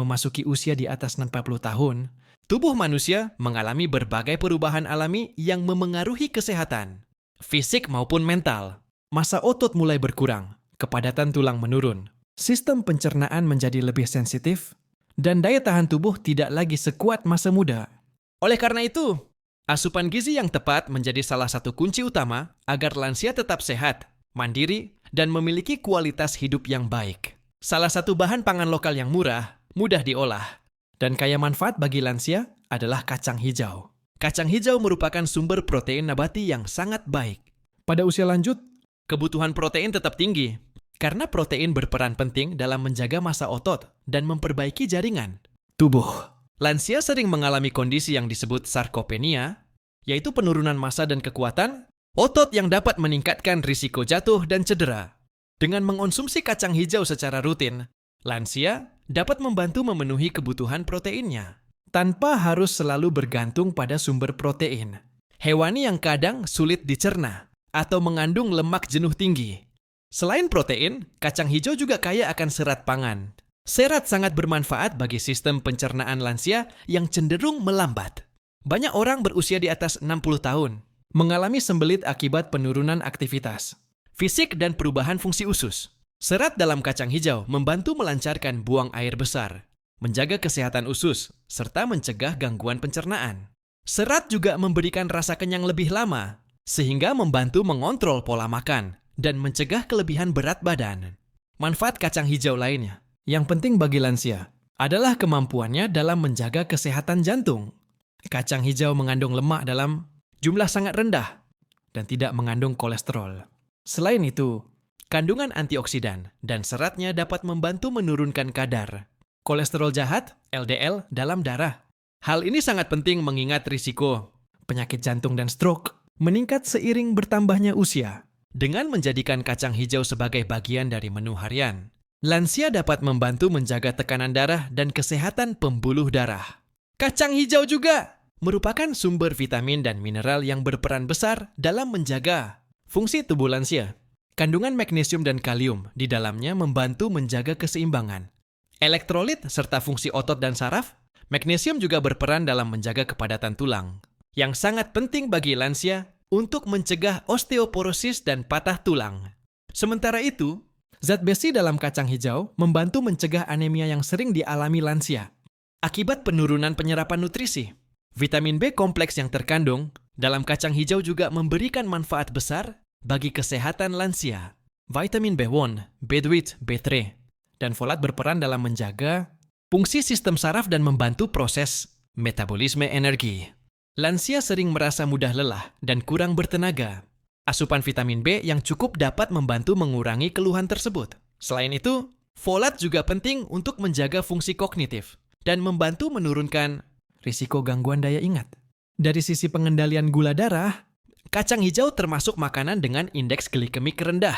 memasuki usia di atas 40 tahun, tubuh manusia mengalami berbagai perubahan alami yang memengaruhi kesehatan, fisik maupun mental. Massa otot mulai berkurang, kepadatan tulang menurun, sistem pencernaan menjadi lebih sensitif, dan daya tahan tubuh tidak lagi sekuat masa muda. Oleh karena itu, asupan gizi yang tepat menjadi salah satu kunci utama agar lansia tetap sehat, mandiri, dan memiliki kualitas hidup yang baik. Salah satu bahan pangan lokal yang murah, mudah diolah, dan kaya manfaat bagi lansia adalah kacang hijau. Kacang hijau merupakan sumber protein nabati yang sangat baik. Pada usia lanjut, kebutuhan protein tetap tinggi, karena protein berperan penting dalam menjaga massa otot dan memperbaiki jaringan tubuh. Lansia sering mengalami kondisi yang disebut sarkopenia, yaitu penurunan massa dan kekuatan otot yang dapat meningkatkan risiko jatuh dan cedera. Dengan mengonsumsi kacang hijau secara rutin, lansia dapat membantu memenuhi kebutuhan proteinnya, tanpa harus selalu bergantung pada sumber protein hewani yang kadang sulit dicerna atau mengandung lemak jenuh tinggi. Selain protein, kacang hijau juga kaya akan serat pangan. Serat sangat bermanfaat bagi sistem pencernaan lansia yang cenderung melambat. Banyak orang berusia di atas 60 tahun mengalami sembelit akibat penurunan aktivitas fisik dan perubahan fungsi usus. Serat dalam kacang hijau membantu melancarkan buang air besar, menjaga kesehatan usus, serta mencegah gangguan pencernaan. Serat juga memberikan rasa kenyang lebih lama, sehingga membantu mengontrol pola makan dan mencegah kelebihan berat badan. Manfaat kacang hijau lainnya yang penting bagi lansia adalah kemampuannya dalam menjaga kesehatan jantung. Kacang hijau mengandung lemak dalam jumlah sangat rendah dan tidak mengandung kolesterol. Selain itu, kandungan antioksidan dan seratnya dapat membantu menurunkan kadar kolesterol jahat (LDL) dalam darah. Hal ini sangat penting mengingat risiko penyakit jantung dan stroke meningkat seiring bertambahnya usia. Dengan menjadikan kacang hijau sebagai bagian dari menu harian, lansia dapat membantu menjaga tekanan darah dan kesehatan pembuluh darah. Kacang hijau juga merupakan sumber vitamin dan mineral yang berperan besar dalam menjaga fungsi tubuh lansia. Kandungan magnesium dan kalium di dalamnya membantu menjaga keseimbangan elektrolit serta fungsi otot dan saraf. Magnesium juga berperan dalam menjaga kepadatan tulang, yang sangat penting bagi lansia untuk mencegah osteoporosis dan patah tulang. Sementara itu, zat besi dalam kacang hijau membantu mencegah anemia yang sering dialami lansia akibat penurunan penyerapan nutrisi. Vitamin B kompleks yang terkandung dalam kacang hijau juga memberikan manfaat besar bagi kesehatan lansia. Vitamin B1, B2, B3, dan folat berperan dalam menjaga fungsi sistem saraf dan membantu proses metabolisme energi. Lansia sering merasa mudah lelah dan kurang bertenaga. Asupan vitamin B yang cukup dapat membantu mengurangi keluhan tersebut. Selain itu, folat juga penting untuk menjaga fungsi kognitif dan membantu menurunkan risiko gangguan daya ingat. Dari sisi pengendalian gula darah, kacang hijau termasuk makanan dengan indeks glikemik rendah.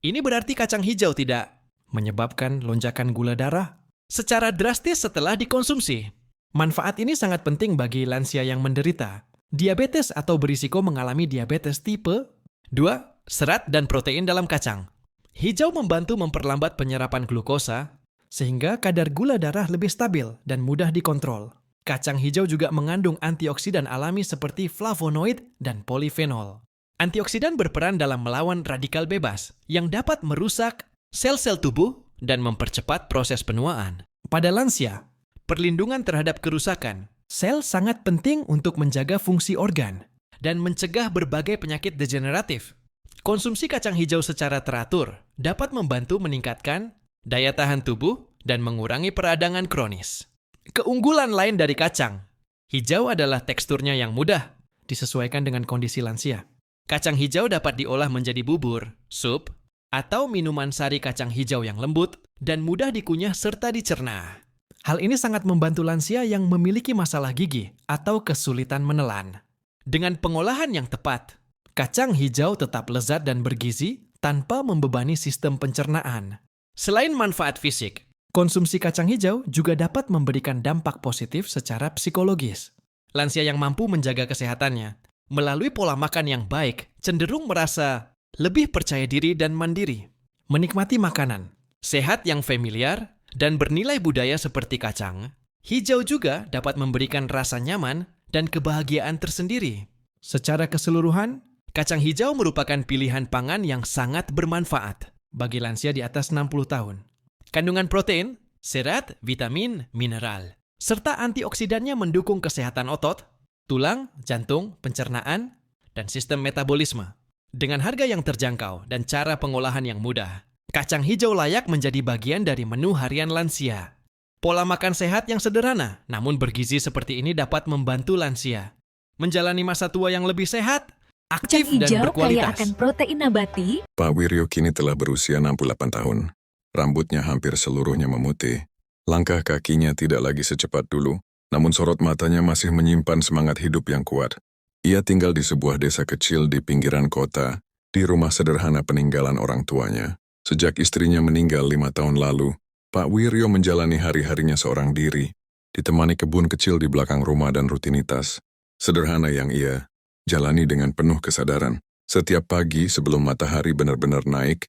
Ini berarti kacang hijau tidak menyebabkan lonjakan gula darah secara drastis setelah dikonsumsi. Manfaat ini sangat penting bagi lansia yang menderita diabetes atau berisiko mengalami diabetes tipe 2. Serat dan protein dalam kacang hijau membantu memperlambat penyerapan glukosa sehingga kadar gula darah lebih stabil dan mudah dikontrol. Kacang hijau juga mengandung antioksidan alami seperti flavonoid dan polifenol. Antioksidan berperan dalam melawan radikal bebas yang dapat merusak sel-sel tubuh dan mempercepat proses penuaan. Pada lansia, perlindungan terhadap kerusakan sel sangat penting untuk menjaga fungsi organ dan mencegah berbagai penyakit degeneratif. Konsumsi kacang hijau secara teratur dapat membantu meningkatkan daya tahan tubuh dan mengurangi peradangan kronis. Keunggulan lain dari kacang hijau adalah teksturnya yang mudah disesuaikan dengan kondisi lansia. Kacang hijau dapat diolah menjadi bubur, sup, atau minuman sari kacang hijau yang lembut dan mudah dikunyah serta dicerna. Hal ini sangat membantu lansia yang memiliki masalah gigi atau kesulitan menelan. Dengan pengolahan yang tepat, kacang hijau tetap lezat dan bergizi tanpa membebani sistem pencernaan. Selain manfaat fisik, konsumsi kacang hijau juga dapat memberikan dampak positif secara psikologis. Lansia yang mampu menjaga kesehatannya melalui pola makan yang baik cenderung merasa lebih percaya diri dan mandiri. Menikmati makanan sehat yang familiar dan bernilai budaya seperti kacang, hijau juga dapat memberikan rasa nyaman dan kebahagiaan tersendiri. Secara keseluruhan, kacang hijau merupakan pilihan pangan yang sangat bermanfaat bagi lansia di atas 60 tahun. Kandungan protein, serat, vitamin, mineral, serta antioksidannya mendukung kesehatan otot, tulang, jantung, pencernaan, dan sistem metabolisme. Dengan harga yang terjangkau dan cara pengolahan yang mudah, kacang hijau layak menjadi bagian dari menu harian lansia. Pola makan sehat yang sederhana namun bergizi seperti ini dapat membantu lansia menjalani masa tua yang lebih sehat, aktif, Kacang dan hijau kaya berkualitas. akan protein nabati. Pak Wiryo kini telah berusia 68 tahun. Rambutnya hampir seluruhnya memutih. Langkah kakinya tidak lagi secepat dulu, namun sorot matanya masih menyimpan semangat hidup yang kuat. Ia tinggal di sebuah desa kecil di pinggiran kota, di rumah sederhana peninggalan orang tuanya. Sejak istrinya meninggal 5 tahun lalu, Pak Wiryo menjalani hari-harinya seorang diri, ditemani kebun kecil di belakang rumah dan rutinitas sederhana yang ia jalani dengan penuh kesadaran. Setiap pagi sebelum matahari benar-benar naik,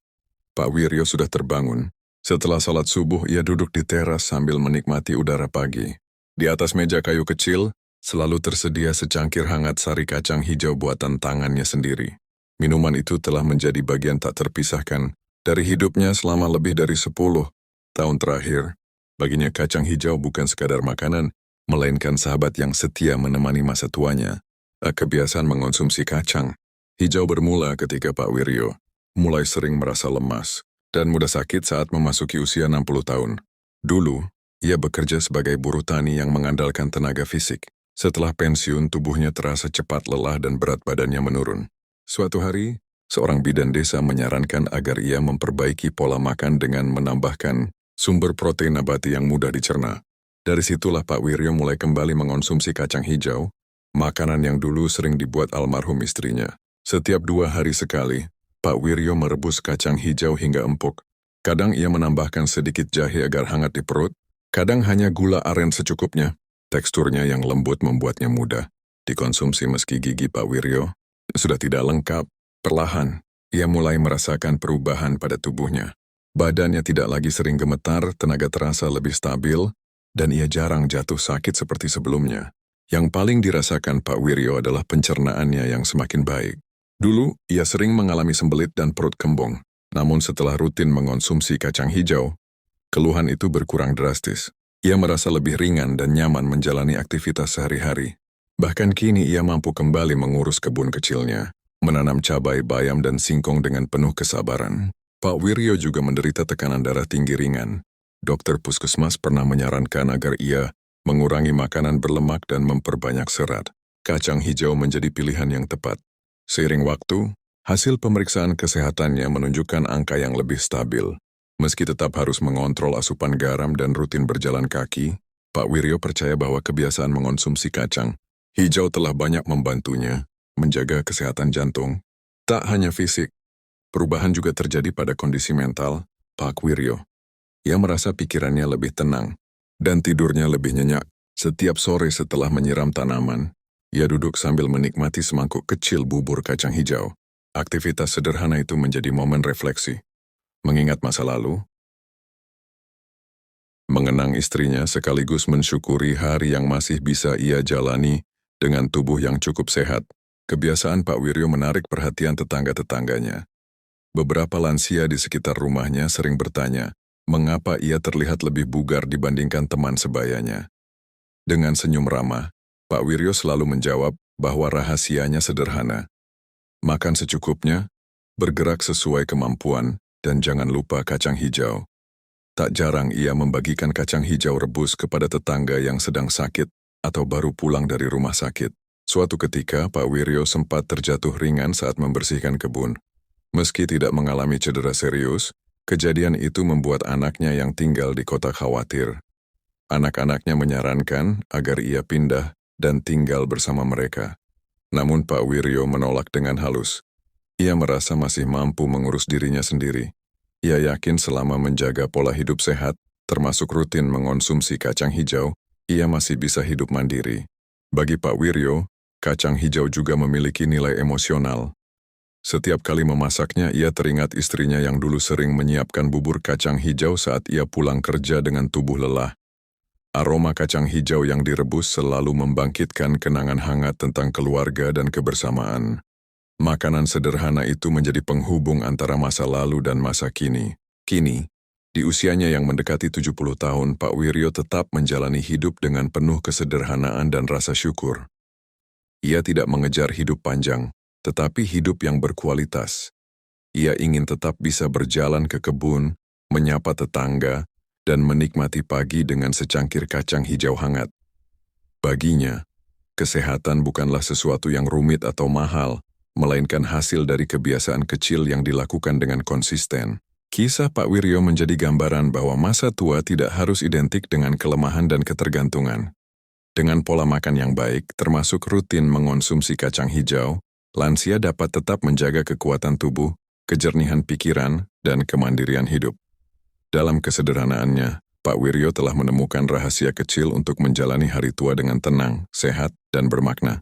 Pak Wiryo sudah terbangun. Setelah salat subuh, ia duduk di teras sambil menikmati udara pagi. Di atas meja kayu kecil, selalu tersedia secangkir hangat sari kacang hijau buatan tangannya sendiri. Minuman itu telah menjadi bagian tak terpisahkan dari hidupnya selama lebih dari 10 tahun terakhir. Baginya kacang hijau bukan sekadar makanan, melainkan sahabat yang setia menemani masa tuanya. Kebiasaan mengonsumsi kacang hijau bermula ketika Pak Wiryo mulai sering merasa lemas dan mudah sakit saat memasuki usia 60 tahun. Dulu, ia bekerja sebagai buruh tani yang mengandalkan tenaga fisik. Setelah pensiun, tubuhnya terasa cepat lelah dan berat badannya menurun. Suatu hari, seorang bidan desa menyarankan agar ia memperbaiki pola makan dengan menambahkan sumber protein nabati yang mudah dicerna. Dari situlah Pak Wiryo mulai kembali mengonsumsi kacang hijau, makanan yang dulu sering dibuat almarhum istrinya. Setiap 2 hari sekali, Pak Wiryo merebus kacang hijau hingga empuk. Kadang ia menambahkan sedikit jahe agar hangat di perut, kadang hanya gula aren secukupnya. Teksturnya yang lembut membuatnya mudah dikonsumsi meski gigi Pak Wiryo sudah tidak lengkap. Perlahan, ia mulai merasakan perubahan pada tubuhnya. Badannya tidak lagi sering gemetar, tenaga terasa lebih stabil, dan ia jarang jatuh sakit seperti sebelumnya. Yang paling dirasakan Pak Wiryo adalah pencernaannya yang semakin baik. Dulu, ia sering mengalami sembelit dan perut kembung. Namun setelah rutin mengonsumsi kacang hijau, keluhan itu berkurang drastis. Ia merasa lebih ringan dan nyaman menjalani aktivitas sehari-hari. Bahkan kini ia mampu kembali mengurus kebun kecilnya, menanam cabai, bayam, dan singkong dengan penuh kesabaran. Pak Wiryo juga menderita tekanan darah tinggi ringan. Dokter puskesmas pernah menyarankan agar ia mengurangi makanan berlemak dan memperbanyak serat. Kacang hijau menjadi pilihan yang tepat. Seiring waktu, hasil pemeriksaan kesehatannya menunjukkan angka yang lebih stabil. Meski tetap harus mengontrol asupan garam dan rutin berjalan kaki, Pak Wiryo percaya bahwa kebiasaan mengonsumsi kacang hijau telah banyak membantunya menjaga kesehatan jantung. Tak hanya fisik, perubahan juga terjadi pada kondisi mental Pak Wiryo. Ia merasa pikirannya lebih tenang dan tidurnya lebih nyenyak. Setiap sore setelah menyiram tanaman, ia duduk sambil menikmati semangkuk kecil bubur kacang hijau. Aktivitas sederhana itu menjadi momen refleksi. Mengingat masa lalu, mengenang istrinya sekaligus mensyukuri hari yang masih bisa ia jalani dengan tubuh yang cukup sehat. Kebiasaan Pak Wiryo menarik perhatian tetangga-tetangganya. Beberapa lansia di sekitar rumahnya sering bertanya, mengapa ia terlihat lebih bugar dibandingkan teman sebayanya. Dengan senyum ramah, Pak Wiryo selalu menjawab bahwa rahasianya sederhana. Makan secukupnya, bergerak sesuai kemampuan, dan jangan lupa kacang hijau. Tak jarang ia membagikan kacang hijau rebus kepada tetangga yang sedang sakit atau baru pulang dari rumah sakit. Suatu ketika, Pak Wiryo sempat terjatuh ringan saat membersihkan kebun. Meski tidak mengalami cedera serius, kejadian itu membuat anaknya yang tinggal di kota khawatir. Anak-anaknya menyarankan agar ia pindah dan tinggal bersama mereka. Namun Pak Wiryo menolak dengan halus. Ia merasa masih mampu mengurus dirinya sendiri. Ia yakin selama menjaga pola hidup sehat, termasuk rutin mengonsumsi kacang hijau, ia masih bisa hidup mandiri. Bagi Pak Wiryo, kacang hijau juga memiliki nilai emosional. Setiap kali memasaknya, ia teringat istrinya yang dulu sering menyiapkan bubur kacang hijau saat ia pulang kerja dengan tubuh lelah. Aroma kacang hijau yang direbus selalu membangkitkan kenangan hangat tentang keluarga dan kebersamaan. Makanan sederhana itu menjadi penghubung antara masa lalu dan masa kini. Kini, di usianya yang mendekati 70 tahun, Pak Wiryo tetap menjalani hidup dengan penuh kesederhanaan dan rasa syukur. Ia tidak mengejar hidup panjang, tetapi hidup yang berkualitas. Ia ingin tetap bisa berjalan ke kebun, menyapa tetangga, dan menikmati pagi dengan secangkir kacang hijau hangat. Baginya, kesehatan bukanlah sesuatu yang rumit atau mahal, melainkan hasil dari kebiasaan kecil yang dilakukan dengan konsisten. Kisah Pak Wiryo menjadi gambaran bahwa masa tua tidak harus identik dengan kelemahan dan ketergantungan. Dengan pola makan yang baik, termasuk rutin mengonsumsi kacang hijau, lansia dapat tetap menjaga kekuatan tubuh, kejernihan pikiran, dan kemandirian hidup. Dalam kesederhanaannya, Pak Wiryo telah menemukan rahasia kecil untuk menjalani hari tua dengan tenang, sehat, dan bermakna.